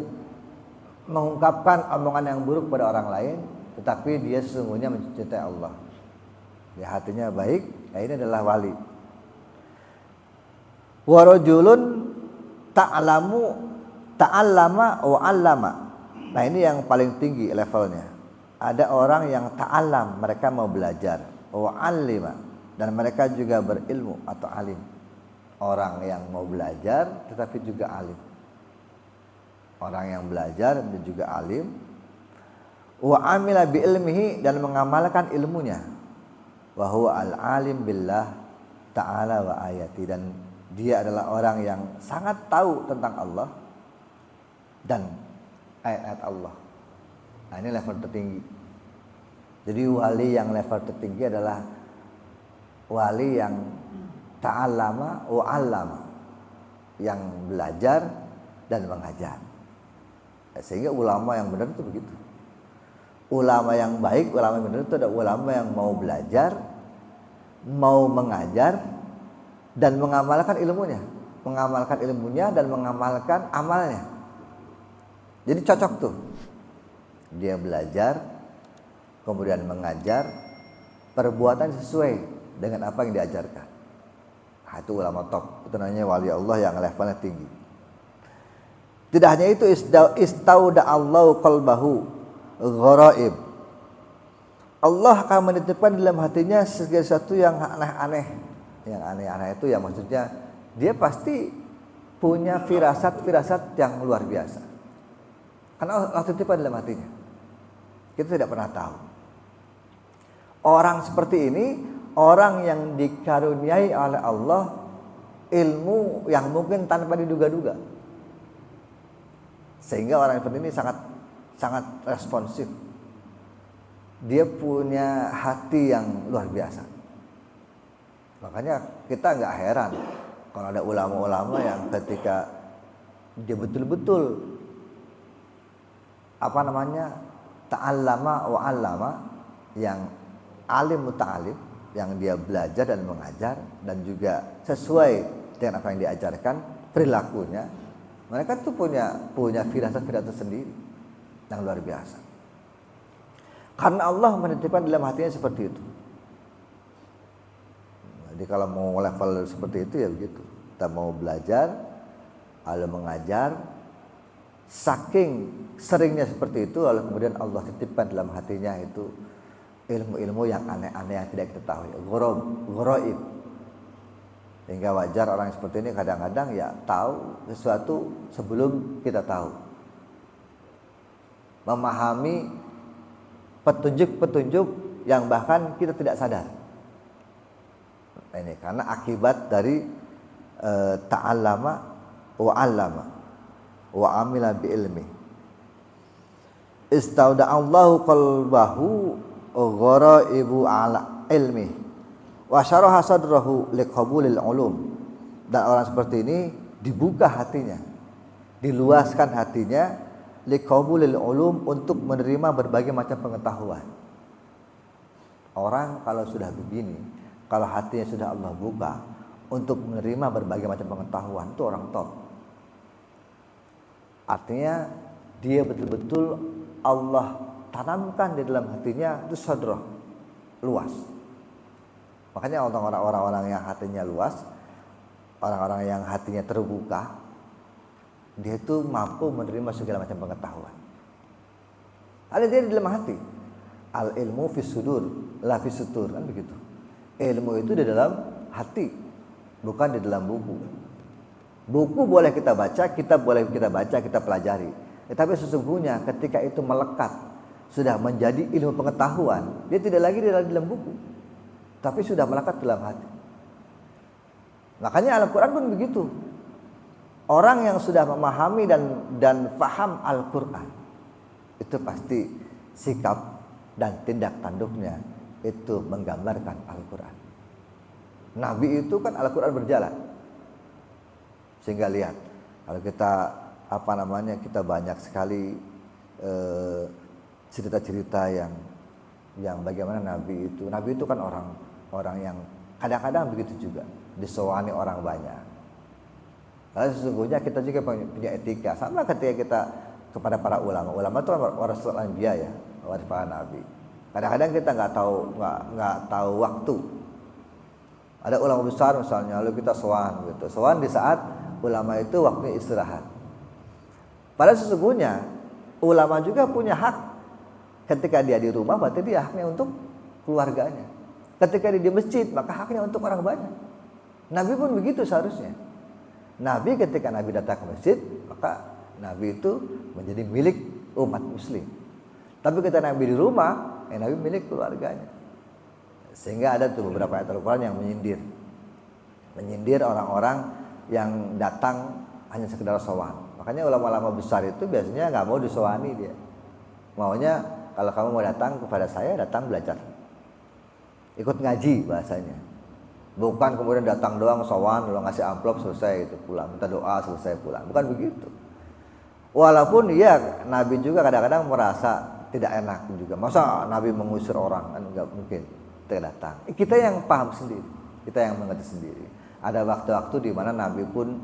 mengungkapkan omongan yang buruk pada orang lain, tetapi dia sesungguhnya mencintai Allah. Dia hatinya baik, ya ini adalah wali. Wa rajulun ta'allama wa 'allama. Nah, ini yang paling tinggi levelnya. Ada orang yang ta'allam, mereka mau belajar, wa 'allima, dan mereka juga berilmu atau alim. Orang yang mau belajar tetapi juga alim. Orang yang belajar dan juga alim. Wa 'amila bi ilmihi, dan mengamalkan ilmunya. Wa huwa al-alim billah ta'ala wa ayati, dan dia adalah orang yang sangat tahu tentang Allah dan ayat-ayat Allah. Nah, ini level tertinggi. Jadi wali yang level tertinggi adalah wali yang ta'allama wa 'allama, yang belajar dan mengajar. Sehingga ulama yang benar itu begitu. Ulama yang baik, ulama yang benar itu ada ulama yang mau belajar, mau mengajar, dan mengamalkan ilmunya. Mengamalkan ilmunya dan mengamalkan amalnya. Jadi cocok tuh. Dia belajar, kemudian mengajar, perbuatan sesuai dengan apa yang diajarkan. Nah, itu ulama top. Itu namanya wali Allah yang levelnya tinggi. Tidak hanya itu, istauda Allahu qalbahu gharaib. Allah akan menitipkan dalam hatinya segala sesuatu yang aneh-aneh. Yang aneh-aneh itu ya maksudnya dia pasti punya firasat-firasat yang luar biasa. Karena Allah titipkan dalam hatinya. Kita tidak pernah tahu. Orang seperti ini, orang yang dikaruniai oleh Allah ilmu yang mungkin tanpa diduga-duga. Sehingga orang seperti ini sangat responsif. Dia punya hati yang luar biasa. Makanya kita nggak heran kalau ada ulama-ulama yang ketika dia betul-betul ta'allama wa 'allama, yang alim muta'alim, yang dia belajar dan mengajar dan juga sesuai dengan apa yang diajarkan perilakunya. Mereka tuh punya firasat-firasat sendiri yang luar biasa. Karena Allah menitipkan dalam hatinya seperti itu. Jadi kalau mau level seperti itu ya begitu. Kita mau belajar, lalu mengajar, saking seringnya seperti itu, lalu kemudian Allah titipkan dalam hatinya itu ilmu-ilmu yang aneh-aneh yang tidak kita tahu, gharaib. Sehingga wajar orang seperti ini kadang-kadang ya tahu sesuatu sebelum kita tahu. Memahami petunjuk-petunjuk yang bahkan kita tidak sadar. Nah, ini karena akibat dari ta'allama wa 'allama wa 'amila bi ilmi. Istauda Allahu qalbahu gharaibu 'ala ilmi wa syaraha sadrahu liqabulil ulum. Dan orang seperti ini dibuka hatinya, diluaskan hatinya liqabulil ulum, untuk menerima berbagai macam pengetahuan. Orang kalau sudah begini, kalau hatinya sudah Allah buka untuk menerima berbagai macam pengetahuan, itu orang top. Artinya dia betul-betul Allah tanamkan di dalam hatinya itu sadrah, luas. Makanya orang-orang yang hatinya luas, orang-orang yang hatinya terbuka, dia itu mampu menerima segala macam pengetahuan. Ada dia di dalam hati. Al ilmu fis sudur, la fis sutur, kan begitu. Ilmu itu di dalam hati, bukan di dalam buku. Buku boleh kita baca, kita pelajari. Tetapi sesungguhnya ketika itu melekat, sudah menjadi ilmu pengetahuan, dia tidak lagi di dalam buku, tapi sudah melekat dalam hati. Makanya Al-Quran pun begitu. Orang yang sudah memahami dan paham Al-Quran, itu pasti sikap dan tindak tanduknya itu menggambarkan Al-Quran. Nabi itu kan Al-Quran berjalan. Sehingga lihat, kalau kita kita banyak sekali cerita-cerita yang bagaimana Nabi itu kan orang yang kadang-kadang begitu juga, disowani orang banyak. Lalu sesungguhnya kita juga punya etika. Sama ketika kita kepada para ulama. Ulama itu warasatul anbiya ya, waris para nabi. Kadang-kadang kita nggak tahu waktu. Ada ulama besar misalnya, lalu kita sowan gitu. Sowan di saat ulama itu waktunya istirahat. Padahal sesungguhnya ulama juga punya hak. Ketika dia di rumah, berarti dia haknya untuk keluarganya. Ketika dia di masjid, maka haknya untuk orang banyak. Nabi pun begitu seharusnya. Nabi ketika Nabi datang ke masjid, maka Nabi itu menjadi milik umat muslim. Tapi ketika Nabi di rumah, Nabi milik keluarganya. Sehingga ada tuh beberapa ayat Al-Quran yang menyindir orang-orang yang datang hanya sekedar sowan. Makanya ulama-ulama besar itu biasanya nggak mau disowani dia. Maunya kalau kamu mau datang kepada saya, datang belajar, ikut ngaji bahasanya. Bukan kemudian datang doang sowan, lalu ngasih amplop selesai itu pulang, minta doa selesai pulang. Bukan begitu. Walaupun Nabi juga kadang-kadang merasa tidak enak juga. Masa Nabi mengusir orang, kan nggak mungkin. Kita datang. Kita yang paham sendiri, kita yang mengerti sendiri. Ada waktu-waktu di mana Nabi pun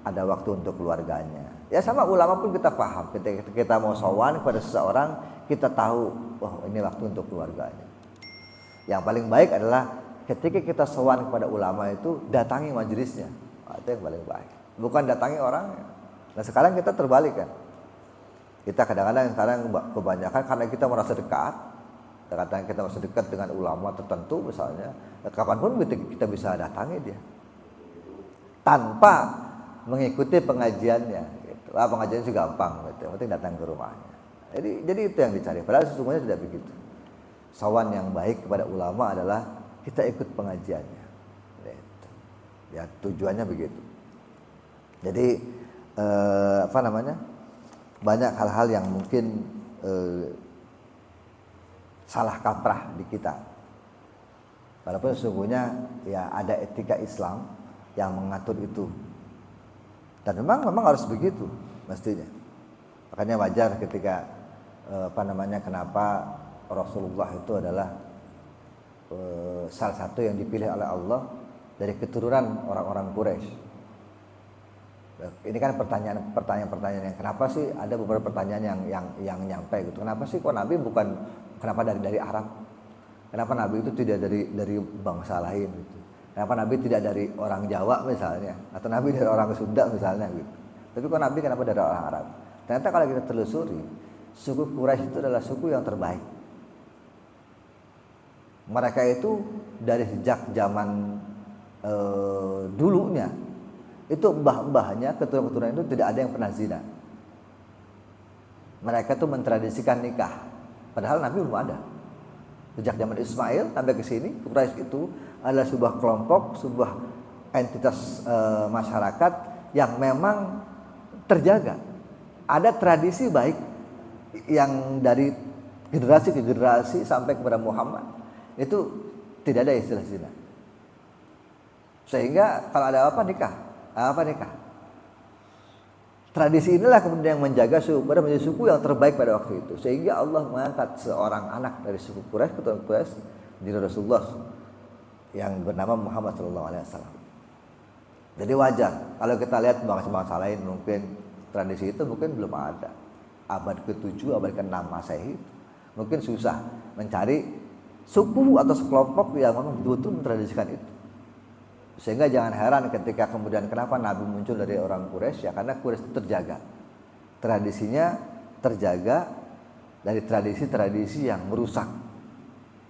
ada waktu untuk keluarganya. Ya sama ulama pun kita paham. Ketika kita mau sowan kepada seseorang, kita tahu, oh ini waktu untuk keluarganya. Yang paling baik adalah ketika kita sowan kepada ulama itu datangi majelisnya. Itu yang paling baik. Bukan datangi orangnya. Nah sekarang kita terbalik kan. Kita kadang-kadang sekarang kebanyakan karena kita merasa dekat. Kadang-kadang kita merasa dekat dengan ulama tertentu misalnya. Kapanpun kita bisa datangi dia. Tanpa mengikuti pengajiannya. Gitu. Pengajiannya juga gampang. Gitu. Yang penting datang ke rumahnya. Jadi itu yang dicari. Padahal sesungguhnya tidak begitu. Sowan yang baik kepada ulama adalah kita ikut pengajiannya. Gitu. Ya tujuannya begitu. Jadi banyak hal-hal yang mungkin salah kaprah di kita. Walaupun sesungguhnya ya ada etika Islam yang mengatur itu. Dan memang harus begitu mestinya. Makanya wajar ketika kenapa Rasulullah itu adalah salah satu yang dipilih oleh Allah dari keturunan orang-orang Quraisy. Ini kan pertanyaan yang kenapa sih ada beberapa pertanyaan yang nyampe gitu. Kenapa sih kok Nabi kenapa dari Arab? Kenapa Nabi itu tidak dari bangsa lain gitu? Kenapa Nabi tidak dari orang Jawa misalnya atau Nabi dari orang Sunda misalnya gitu. Tapi kok Nabi kenapa dari orang Arab? Ternyata kalau kita telusuri, suku Quraisy itu adalah suku yang terbaik. Mereka itu dari sejak zaman dulunya itu mbah-mbahnya, keturunan-keturunan itu tidak ada yang pernah zina. Mereka itu mentradisikan nikah, padahal Nabi belum ada. Sejak zaman Ismail sampai ke sini, Quraisy itu adalah sebuah kelompok, sebuah entitas masyarakat yang memang terjaga. Ada tradisi baik yang dari generasi ke generasi sampai kepada Muhammad itu tidak ada istilah zina. Sehingga kalau ada apa nikah. Tradisi inilah kemudian yang menjaga suku Quraisy menjadi suku yang terbaik pada waktu itu. Sehingga Allah mengangkat seorang anak dari suku Quraisy, keturunan Quraisy, menjadi Rasulullah yang bernama Muhammad SAW. Jadi wajar kalau kita lihat bangsa-bangsa lain mungkin tradisi itu mungkin belum ada. Abad ke-7, abad ke-6 Masehi mungkin susah mencari suku atau sekelompok yang memang betul-betul mentradisikan itu. Sehingga jangan heran ketika kemudian kenapa Nabi muncul dari orang Quraisy, ya karena Quraisy itu terjaga. Tradisinya terjaga dari tradisi-tradisi yang merusak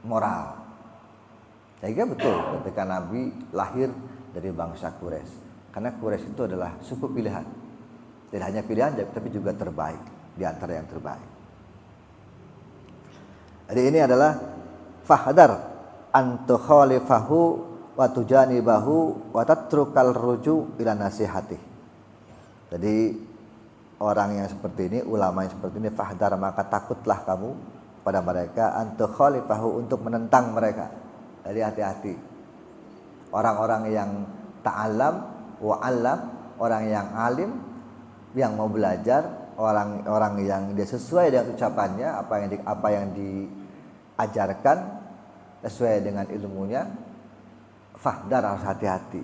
moral. Sehingga betul ketika Nabi lahir dari bangsa Quraisy. Karena Quraisy itu adalah suku pilihan. Tidak hanya pilihan tapi juga terbaik, di antara yang terbaik. Jadi ini adalah fahdar an tukhalifahu wa tujanibahu wa tatrukal ruju ila nasihati. Jadi orang yang seperti ini, ulama yang seperti ini, fahdar maka takutlah kamu pada mereka an tukhalifahu untuk menentang mereka. Jadi hati-hati. Orang-orang yang ta'allam wa 'allam, orang yang alim yang mau belajar, orang-orang yang dia sesuai dengan ucapannya, apa yang diajarkan sesuai dengan ilmunya. Fahdar harus hati-hati.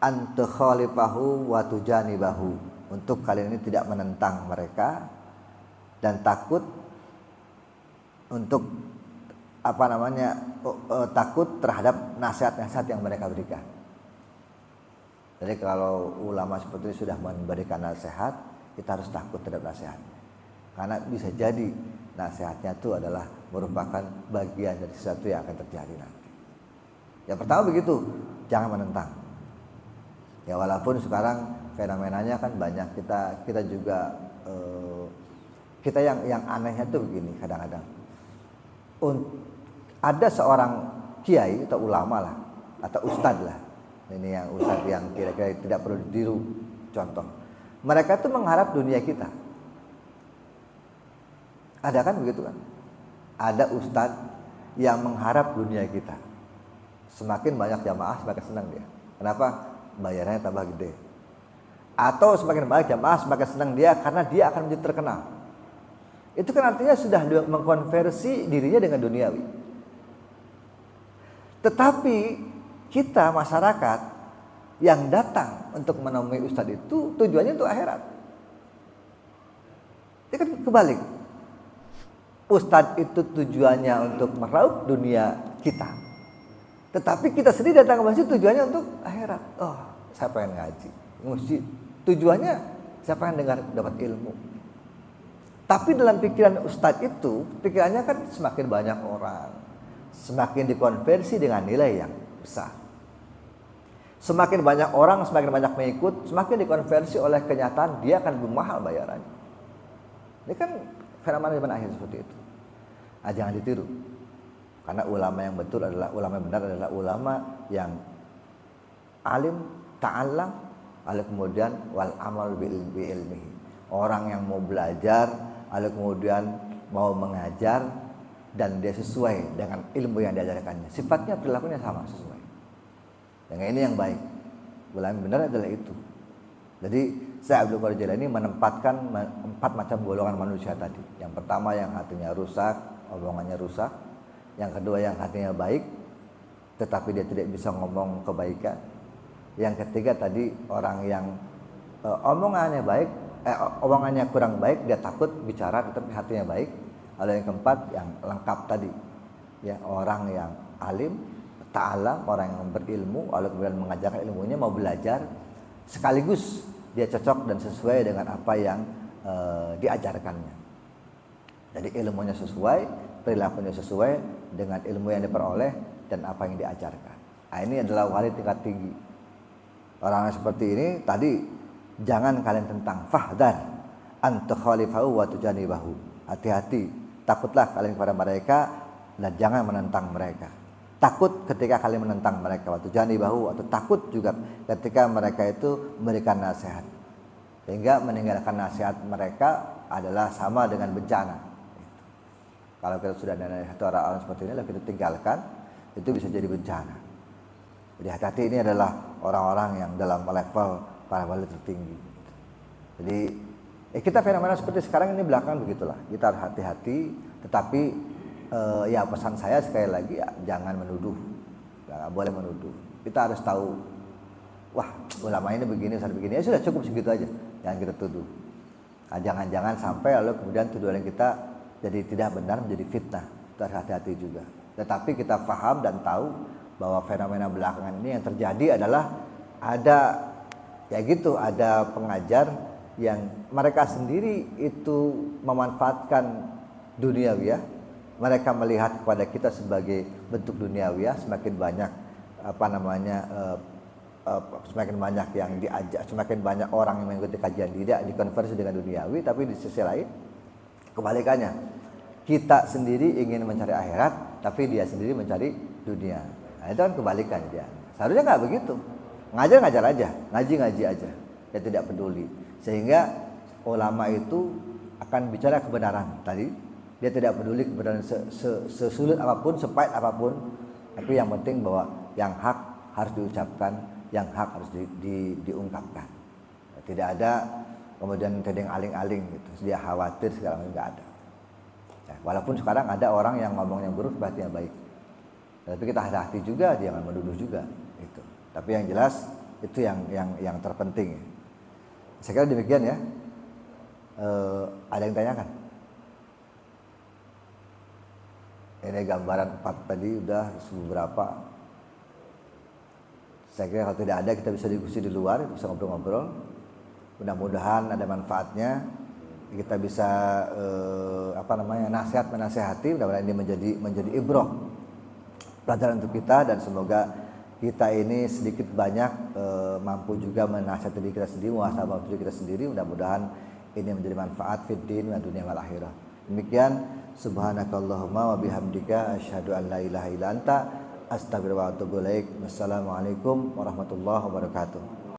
Antu khalifahu wa tujanibahu, untuk kalian ini tidak menentang mereka dan takut untuk takut terhadap nasihat-nasihat yang mereka berikan. Jadi kalau ulama seperti ini sudah memberikan nasihat, kita harus takut terhadap nasihatnya. Karena bisa jadi nasihatnya itu adalah merupakan bagian dari sesuatu yang akan terjadi nanti. Yang pertama begitu, jangan menentang. Ya walaupun sekarang fenomenanya kan banyak, kita juga kita yang anehnya tuh begini kadang-kadang. Ada seorang kiai atau ulama lah atau ustadz lah. Ini yang ustadz yang kira-kira tidak perlu ditiru contoh. Mereka tuh mengharap dunia kita. Ada kan begitu kan? Ada ustadz yang mengharap dunia kita. Semakin banyak jamaah semakin senang dia. Kenapa? Bayarannya tambah gede. Atau semakin banyak jamaah semakin senang dia karena dia akan menjadi terkenal. Itu kan artinya sudah mengkonversi dirinya dengan duniawi. Tetapi kita masyarakat yang datang untuk menemui ustadz itu tujuannya untuk akhirat. Itu kan kebalik. Ustadz itu tujuannya untuk meraup dunia kita. Tetapi kita sendiri datang ke masjid tujuannya untuk akhirat. Oh, saya pengen ngaji. Masjid. Tujuannya saya pengen dengar dapat ilmu. Tapi dalam pikiran ustadz itu, pikirannya kan semakin banyak orang, semakin dikonversi dengan nilai yang besar. Semakin banyak orang, semakin banyak mengikut, semakin dikonversi oleh kenyataan dia akan lebih mahal bayarannya. Ini kan fenomena zaman akhir seperti itu. Nah, jangan ditiru. Karena ulama yang betul adalah, ulama yang benar adalah ulama yang alim, ta'allam, lalu kemudian wal amal bi ilmihi. Orang yang mau belajar, lalu kemudian mau mengajar, dan dia sesuai dengan ilmu yang diajarkannya. Sifatnya, perilakunya sama, sesuai. Yang ini yang baik. Ulama benar adalah itu. Jadi Syekh Abdul Qadir Jailani menempatkan 4 macam golongan manusia tadi. Yang pertama yang hatinya rusak, omongannya rusak. Yang kedua yang hatinya baik, tetapi dia tidak bisa ngomong kebaikan. Yang ketiga tadi orang yang omongannya baik, omongannya kurang baik, dia takut bicara tetapi hatinya baik. Lalu yang keempat yang lengkap tadi, ya, orang yang alim, ta'alam, orang yang berilmu, lalu kemudian mengajarkan ilmunya, mau belajar, sekaligus dia cocok dan sesuai dengan apa yang diajarkannya. Jadi ilmunya sesuai, perilakunya sesuai dengan ilmu yang diperoleh dan apa yang diajarkan. Nah, ini adalah wali tingkat tinggi. Orang yang seperti ini tadi, jangan kalian tentang fahdar an tukhalifahu wa tujanibahu. Hati-hati, takutlah kalian kepada mereka dan jangan menentang mereka. Takut ketika kalian menentang mereka, wa tujanibahu, atau takut juga ketika mereka itu memberikan nasihat. Sehingga meninggalkan nasihat mereka adalah sama dengan bencana. Kalau kita sudah ada nasihat orang seperti ini, lalu kita tinggalkan, itu bisa jadi bencana. Jadi hati-hati, ini adalah orang-orang yang dalam level para wali tertinggi. Jadi kita fenomena seperti sekarang ini belakangan begitulah. Kita harus hati-hati, tetapi ya pesan saya sekali lagi, ya, jangan menuduh. Nggak boleh menuduh. Kita harus tahu, wah ulama ini begini, saya begini. Ya sudah, cukup segitu aja. Jangan kita tuduh. Nah, jangan-jangan sampai lalu kemudian tuduhan kita jadi tidak benar, menjadi fitnah. Kita harus hati-hati juga. Tetapi kita paham dan tahu bahwa fenomena belakangan ini yang terjadi adalah ada, ya gitu, ada pengajar yang mereka sendiri itu memanfaatkan duniawiyah. Mereka melihat kepada kita sebagai bentuk duniawiyah, semakin banyak semakin banyak yang diajak, semakin banyak orang yang mengikuti kajian tidak dikonversi dengan duniawi. Tapi di sisi lain kebalikannya, kita sendiri ingin mencari akhirat, tapi dia sendiri mencari dunia. Nah, itu kan kebalikan dia. Seharusnya nggak begitu. Ngajar aja, ngaji aja. Dia tidak peduli. Sehingga ulama itu akan bicara kebenaran tadi. Dia tidak peduli kebenaran sesulit apapun, sepahit apapun. Tapi yang penting bahwa yang hak harus diucapkan, yang hak harus diungkapkan. Tidak ada kemudian tedeng aling-aling gitu. Dia khawatir segala macam, nggak ada. Ya, walaupun sekarang ada orang yang ngomong yang buruk, berarti yang baik. Tapi kita hati-hati juga, jangan menuduh juga. Itu. Tapi yang jelas itu yang terpenting. Saya kira demikian ya. Ada yang tanyakan? Ini gambaran 4 tadi udah beberapa. Saya kira kalau tidak ada, kita bisa diskusi di luar, bisa ngobrol-ngobrol. Mudah-mudahan ada manfaatnya. Kita bisa nasihat menasehati. Mudah-mudahan ini menjadi ibrah, pelajaran untuk kita, dan semoga kita ini sedikit banyak mampu juga menasihati diri kita sendiri, muhasabah diri kita sendiri. Mudah-mudahan ini menjadi manfaat fid din wa dunya wal akhirah. Demikian, subhanakallahumma wa bihamdika asyhadu an la ilaha illa anta astaghfiruka wa atubu ilaik. Wassalamualaikum warahmatullahi wabarakatuh.